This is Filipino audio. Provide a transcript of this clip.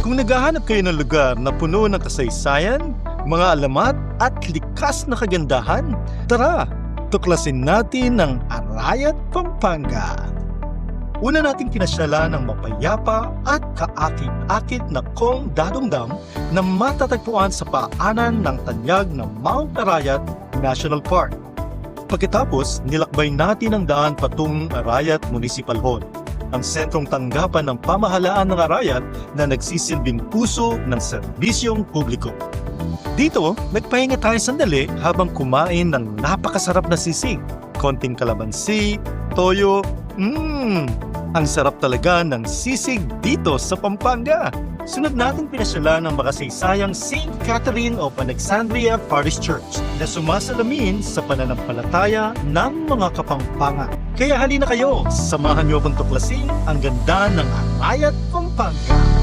Kung naghahanap kayo ng lugar na puno ng kasaysayan, mga alamat at likas na kagandahan, tara, tuklasin natin ang Arayat, Pampanga. Una nating pinasyalan ang mapayapa at kaakit-akit na Kong Dadongdam na matatagpuan sa paanan ng tanyag ng Mount Arayat National Park. Pagkatapos, nilakbay natin ang daan patungong Arayat Municipal Hall, ang sentrong tanggapan ng pamahalaan ng Arayat na nagsisilbing puso ng serbisyong publiko. Dito, nagpahinga tayo sandali habang kumain ng napakasarap na sisig, konting kalamansi, toyo. Ang sarap talaga ng sisig dito sa Pampanga. Sunod natin pinasyalan ang makasaysayang St. Catherine of Alexandria Parish Church na sumasalamin sa pananampalataya ng mga Kapampangan. Kaya halina kayo, samahan niyo akong tuklasin ang ganda ng Arayat, Pampanga.